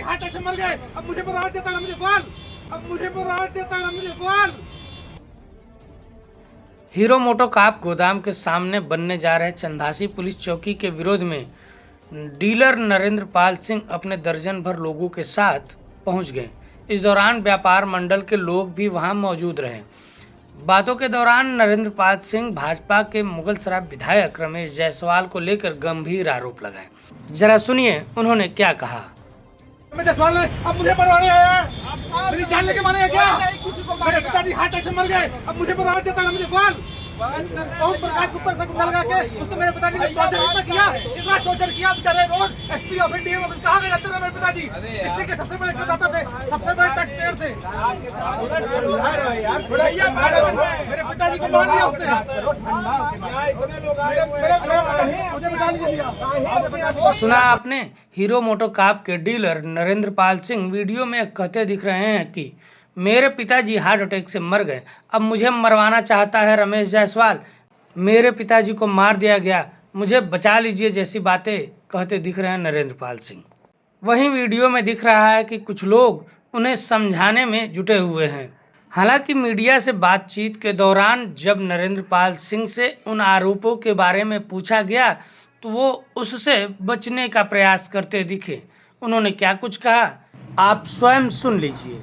Heart attack से मर गए। अब मुझे पर राहत देता है मुझे सवाल, अब मुझे पर राहत देता है मुझे सवाल। हीरो मोटोकॉर्प गोदाम के सामने बनने जा रहे चंदासी पुलिस चौकी के विरोध में डीलर नरेंद्र पाल सिंह अपने दर्जन भर लोगों के साथ पहुंच गए। इस दौरान व्यापार मंडल के लोग भी वहां मौजूद रहे। बातों के दौरान नरेंद्र पाल सिंह भाजपा के मुगलसराय विधायक रमेश जायसवाल को लेकर गंभीर आरोप लगाए। जरा सुनिए उन्होंने क्या कहा। मुझे सवाल है, अब मुझे पर मेरी जान लेके मारेगा क्या? मेरे पिताजी हार्ट अटैक से मर गए। अब मुझे पर राहत देता है मुझे सवाल। ओम प्रकाश गुप्ता से गुंडा लगा के उसने मेरे पिताजी ने टॉर्चर इतना टॉर्चर किया बेचारे। रोज एसपी ऑफ डीएम ऑफिस कहाँ गए जाते रहे मेरे पिताजी। डिस्ट्रिक्ट के सबसे बड़े करदाता थे, सबसे बड़े टैक्स पेयर थे। मेरे पिताजी को मार दिया उसने। मुझे बचा लीजिए। सुना आपने, हीरो मोटोकॉर्प के डीलर नरेंद्र पाल सिंह वीडियो में कहते दिख रहे हैं कि मेरे पिताजी हार्ट अटैक से मर गए, अब मुझे मरवाना चाहता है रमेश जायसवाल, मेरे पिताजी को मार दिया गया, मुझे बचा लीजिए जैसी बातें कहते दिख रहे हैं नरेंद्र पाल सिंह। वहीं वीडियो में दिख रहा है कि कुछ लोग उन्हें समझाने में जुटे हुए हैं। हालांकि मीडिया से बातचीत के दौरान जब नरेंद्र पाल सिंह से उन आरोपों के बारे में पूछा गया तो वो उससे बचने का प्रयास करते दिखे। उन्होंने क्या कुछ कहा, आप स्वयं सुन लीजिए।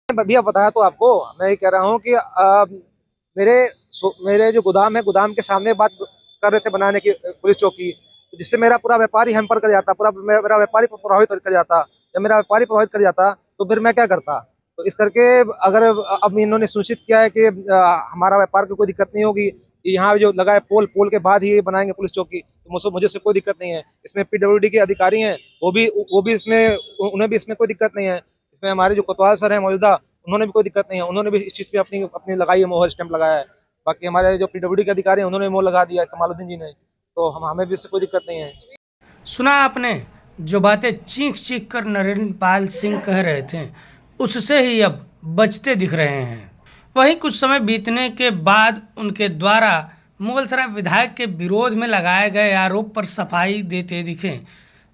भैया बताया तो आपको, मैं ये कह रहा हूँ कि मेरे जो गोदाम है, गोदाम के सामने बात कर रहे थे बनाने की पुलिस चौकी, जिससे मेरा पूरा व्यापारी हैम्पर कर जाता, पूरा मेरा व्यापारी प्रभावित कर जाता। जब मेरा व्यापारी प्रभावित कर जाता तो फिर मैं क्या करता। तो इस करके अगर अब इन्होंने सुनिश्चित किया है कि हमारा व्यापार की कोई दिक्कत नहीं होगी, यहाँ जो लगा है पोल, पोल के बाद ही ये बनाएंगे पुलिस चौकी, तो मुझे उससे कोई दिक्कत नहीं है। इसमें पीडब्ल्यूडी के अधिकारी हैं, वो भी इसमें, उन्हें भी इसमें कोई दिक्कत नहीं है। इसमें हमारे जो कोतवाल सर हैं मौजूदा, उन्होंने भी कोई दिक्कत नहीं है, उन्होंने भी इस चीज़ पे अपनी अपनी लगाई है, मोहर स्टैंप लगाया है। बाकी हमारे जो पीडब्ल्यूडी के अधिकारी हैं उन्होंने मोहर लगा दिया है, कमालुद्दीन जी ने, तो हमें भी इससे कोई दिक्कत नहीं है। सुना आपने, जो बातें चीख चीख कर नरेंद्र पाल सिंह कह रहे थे उससे ही अब बचते दिख रहे हैं। वहीं कुछ समय बीतने के बाद उनके द्वारा मुगलसराय विधायक के विरोध में लगाए गए आरोप पर सफाई देते दिखे।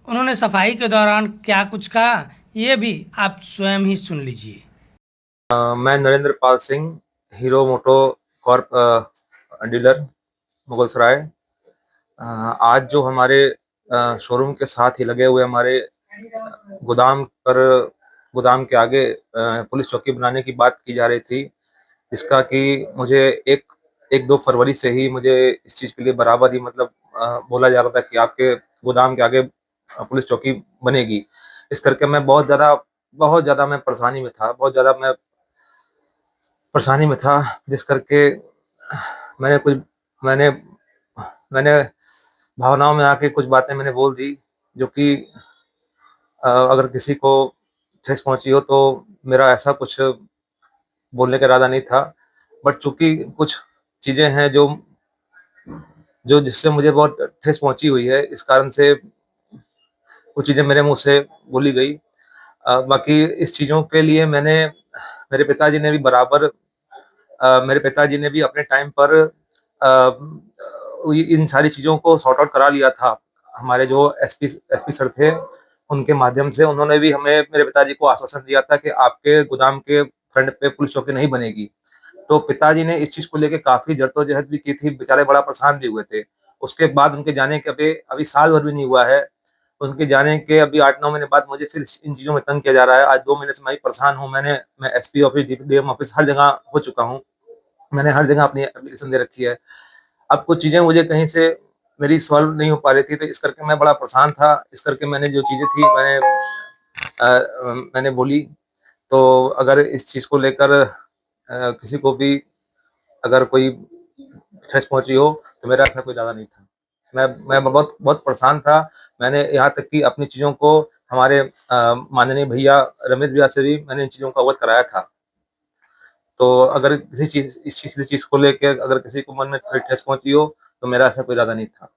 उन्होंने सफाई के दौरान क्या कुछ कहा, ये भी आप स्वयं ही सुन लीजिए। मैं नरेंद्र पाल सिंह, हीरो मोटो कॉर्प डीलर मुगलसराय। आज जो हमारे शोरूम के साथ ही लगे हुए हमारे गोदाम के आगे पुलिस चौकी बनाने की बात की जा रही थी, जिसका कि मुझे एक दो फरवरी से ही मुझे इस चीज़ के लिए बराबर ही मतलब बोला जा रहा था कि आपके गोदाम के आगे पुलिस चौकी बनेगी। इस करके मैं बहुत ज़्यादा मैं परेशानी में था, जिस करके मैंने मैंने भावनाओं में आके कुछ बातें मैंने बोल दी, जो कि अगर किसी को ठेस पहुंची हो तो मेरा ऐसा कुछ बोलने का इरादा नहीं था। बट चूंकि कुछ चीज़ें हैं जो जो जिससे मुझे बहुत ठेस पहुंची हुई है, इस कारण से कुछ चीज़ें मेरे मुंह से बोली गई। बाकी इस चीज़ों के लिए मेरे पिताजी ने भी अपने टाइम पर इन सारी चीज़ों को सॉर्ट आउट करा लिया था। हमारे जो एसपी सर थे, उनके माध्यम से उन्होंने भी मेरे पिताजी को आश्वासन दिया था कि आपके गोदाम के फ्रंट पे पुलिस चौकी नहीं बनेगी। तो पिताजी ने इस चीज़ को लेके काफ़ी जद्दोजहद भी की थी, बेचारे बड़ा परेशान भी हुए थे। उसके बाद उनके जाने के अभी साल भर भी नहीं हुआ है, उनके जाने के अभी 8-9 महीने बाद मुझे फिर इन चीज़ों में तंग किया जा रहा है। आज 2 महीने से मैं परेशान हूँ। मैं एसपी ऑफिस, डीएम ऑफिस हर जगह हो चुका हूँ। मैंने हर जगह अपनी एप्लीकेशन दे रखी है। अब कुछ चीज़ें मुझे कहीं से मेरी सॉल्व नहीं हो पा रही थी, तो इस करके मैं बड़ा परेशान था। इस करके मैंने जो चीज़ें थी मैंने बोली। तो अगर इस चीज़ को लेकर किसी को भी अगर कोई ठेस पहुंची हो तो मेरा ऐसा कोई इरादा नहीं था। मैं बहुत बहुत परेशान था। मैंने यहाँ तक कि अपनी चीज़ों को हमारे माननीय भैया रमेश भैया से भी मैंने इन चीज़ों को अवगत कराया था। तो अगर किसी चीज़ को लेके अगर किसी को मन में ठेस पहुंची हो तो मेरा ऐसा कोई इरादा नहीं था।